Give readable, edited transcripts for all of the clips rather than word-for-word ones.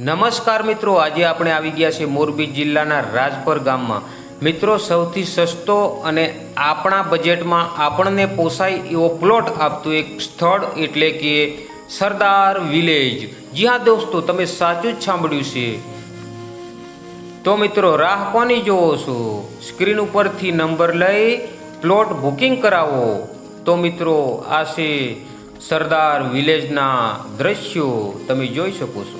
નમસ્કાર મિત્રો, આજે આપણે આવી ગયા છે મોરબી જિલ્લાના રાજપર ગામમાં। મિત્રો, સૌથી સસ્તો અને આપણા બજેટમાં આપણને પોસાય એવો પ્લોટ આપતું એક સ્થળ એટલે કે સરદાર વિલેજ। જી હા દોસ્તો, તમે સાચું જ સાંભળ્યું છે। તો મિત્રો, રાહ કોની જોવો છો? સ્ક્રીન ઉપરથી નંબર લઈ પ્લોટ બુકિંગ કરાવો। તો મિત્રો, આ છે સરદાર વિલેજના દ્રશ્યો, તમે જોઈ શકો છો।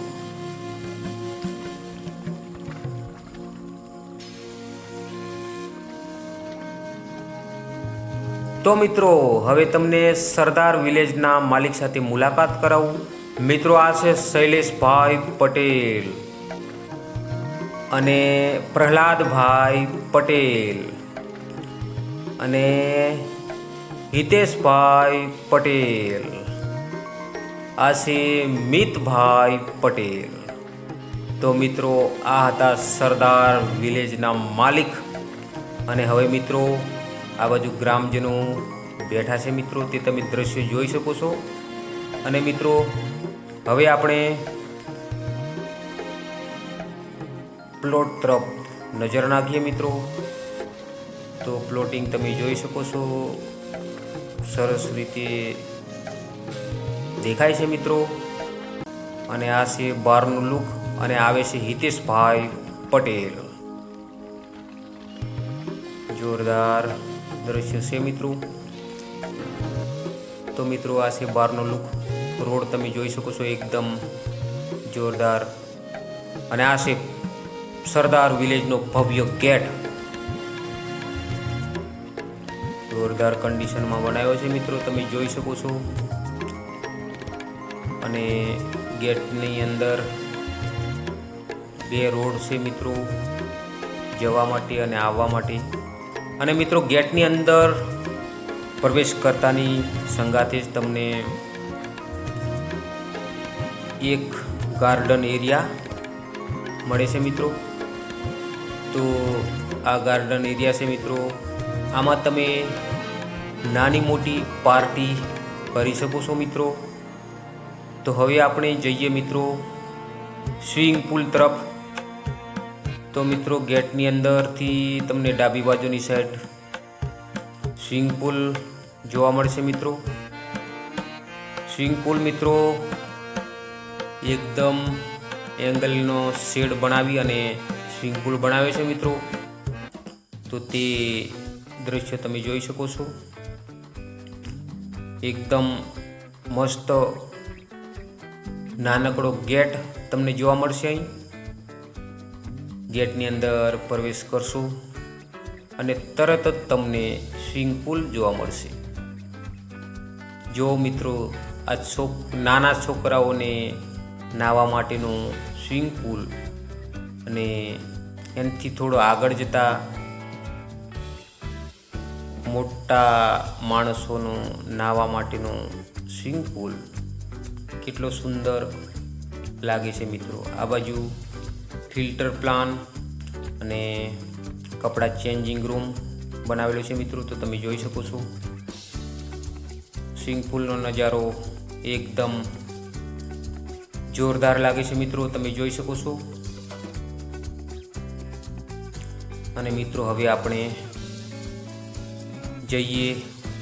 તો મિત્રો, હવે તમને સરદાર વિલેજના માલિક સાથે મુલાકાત કરાવું। મિત્રો, આ છે શૈલેષભાઈ પટેલ અને પ્રહલાદભાઈ પટેલ અને હિતેશભાઈ પટેલ, આ છે મિતભાઈ પટેલ। તો મિત્રો, આ હતા સરદાર વિલેજના માલિક। અને હવે મિત્રો, આ બાજુ ગ્રામજનો બેઠા છે મિત્રો, તે તમે દ્રશ્યો જોઈ શકો છો। અને મિત્રો, હવે આપણે પ્લોટ તરફ નજર નાખીએ મિત્રો। તો પ્લોટિંગ તમે જોઈ શકો છો, સરસ રીતે દેખાય છે મિત્રો। અને આ છે બહારનું લુક, અને આવે છે હિતેશભાઈ પટેલ। જોરદાર દ્રશ્ય છે મિત્રો। તો મિત્રો, આ છે બહારનો લુક, રોડ તમે જોઈ શકો છો, એકદમ જોરદાર। અને આ છે સરદાર વિલેજનો ભવ્ય ગેટ, જોરદાર કન્ડિશનમાં બનાવ્યો છે મિત્રો, તમે જોઈ શકો છો। અને ગેટની અંદર બે રોડ છે મિત્રો, જવા માટે અને આવવા માટે। અને મિત્રો, ગેટની અંદર પ્રવેશ કરતાની સંગાતે જ તમને એક ગાર્ડન એરિયા મળે છે મિત્રો। તો આ ગાર્ડન એરિયા છે મિત્રો, આમાં તમે નાની મોટી પાર્ટી કરી શકો છો મિત્રો। તો હવે આપણે જઈએ મિત્રો સ્વિમિંગ પુલ તરફ। તો મિત્રો, ગેટની અંદરથી તમને ડાબી બાજુની સાઈડ સ્વિમિંગ પુલ જોવા મળશે મિત્રો। સ્વિમિંગ પુલ મિત્રો એકદમ એંગલનો શેડ બનાવી અને સ્વિમિંગ પુલ બનાવે છે મિત્રો। તો તે દ્રશ્ય તમે જોઈ શકો છો, એકદમ મસ્ત નાનકડો ગેટ તમને જોવા મળશે અહીં। ગેટની અંદર પ્રવેશ કરશો અને તરત જ તમને સ્વિમિંગ પુલ જોવા મળશે। જો મિત્રો, આ નાના છોકરાઓને નાહવા માટેનું સ્વિમિંગ પુલ, અને એનાથી થોડો આગળ જતા મોટા માણસોનું નાહવા માટેનું સ્વિમિંગ પુલ કેટલો સુંદર લાગે છે મિત્રો। આ બાજુ ફિલ્ટર પ્લાન અને કપડાં ચેન્જિંગ રૂમ બનાવેલો છે મિત્રો, તો તમે જોઈ શકો છો। સ્વિમિંગ પુલનો નજારો એકદમ જોરદાર લાગે છે મિત્રો, તમે જોઈ શકો છો। અને મિત્રો, હવે આપણે જઈએ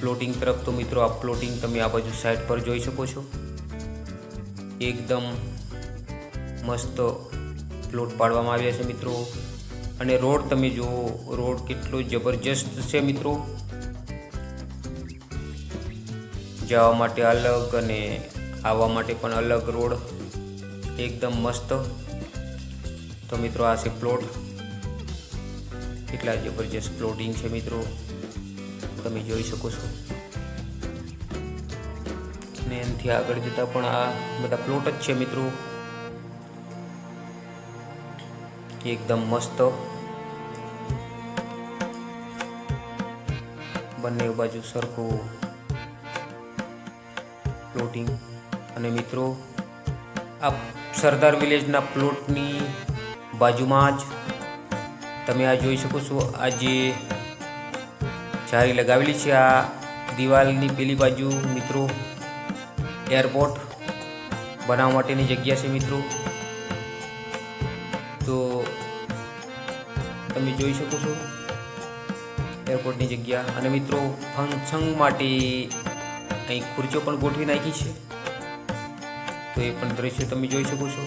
પ્લોટિંગ તરફ। તો મિત્રો, આ પ્લોટિંગ તમે આ બાજુ સાઈડ પર જોઈ શકો છો, એકદમ મસ્ત પ્લોટ પાડવામાં આવ્યા છે મિત્રો। અને રોડ તમે જુઓ, રોડ કેટલો જબરજસ્ત છે મિત્રો, જવા માટે અલગ અને આવવા માટે પણ અલગ રોડ, એકદમ મસ્ત। તો મિત્રો, આ છે પ્લોટ, કેટલા જબરજસ્ત પ્લોટિંગ છે મિત્રો, તમે જોઈ શકો છો। અને એનાથી આગળ જતા પણ આ બધા પ્લોટ જ છે મિત્રો, એકદમ મસ્ત, બંને બાજુ સરખું પ્લોટિંગ। અને મિત્રો, આ સરદાર વિલેજના પ્લોટની બાજુમાં જ તમે આ જોઈ શકો છો, આ જે જાળી લગાવેલી છે આ દિવાલની પેલી બાજુ મિત્રો, એરપોર્ટ બનાવવા માટેની જગ્યા છે મિત્રો। તો તમે જોઈ શકો છો એરપોર્ટની જગ્યા. અને મિત્રો ફંક્શન માટે અહીં ખુરશીઓ પણ ગોઠવી નાખી છે, તો એ પણ દ્રશ્ય તમે જોઈ શકો છો.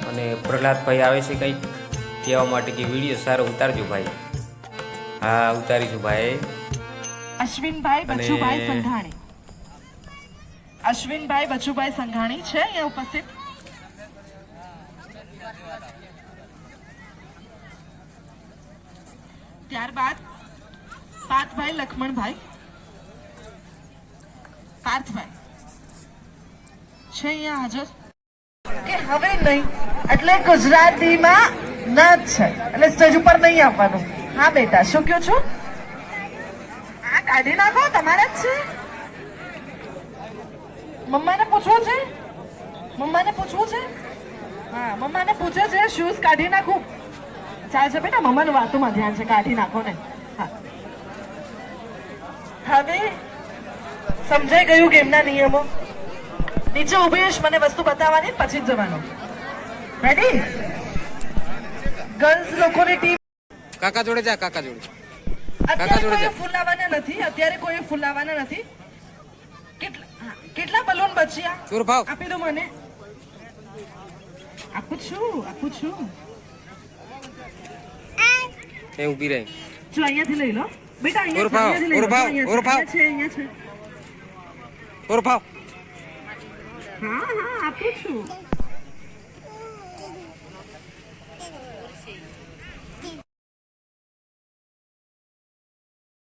અને પ્રહલાદભાઈ આવે છે કંઈક કહેવા માટે કે વિડીયો સારો ઉતારજો ભાઈ. હા, ઉતારીશું ભાઈ. અશ્વિનભાઈ બચુભાઈ સંઘાણી, અશ્વિનભાઈ બચુભાઈ સંઘાણી છે અહીંયા ઉપસ્થિત. ત્યારબાદ પાર્થભાઈ લક્ષ્મણભાઈ, પાર્થભાઈ છે અહીંયા હાજર. કે હવે નહીં એટલે ગુજરાતીમાં ન જ છે એટલે સ્ટેજ ઉપર નહીં આવવાનું. હા બેટા, શું કહો છો? આ કાઢી નાખો, તમારે જ છે. મમ્માને પૂછવું છે, મમ્માને પૂછવું છે. હા, મમ્માને પૂછે છે શૂઝ કાઢી નાખું. ચાલ છે બેટા, મમ્માનું વાતોમાં ધ્યાન છે, કાઢી નાખો ને. હા, હવે સમજાઈ ગયું ગેમના નિયમો. નીચે ઉભી રહીશ, મને વસ્તુ બતાવવાની, પછી જ જવાનું. રેડી? ગર્લ્સ લોકોની ટીમ કાકા જોડે જા, કાકા જોડે. અત્યારે કોઈ ફૂલાવાના નથી, અત્યારે કોઈ ફૂલાવાના નથી. કેટલા બલૂન બચ્યા? આપી દો મને. આપું છું. એ ઊભી રહે. જો અહીંયાથી લઈ લો બેટા, અહીંયાથી લઈ લો. અહીંયા છે. હા, આપું છું.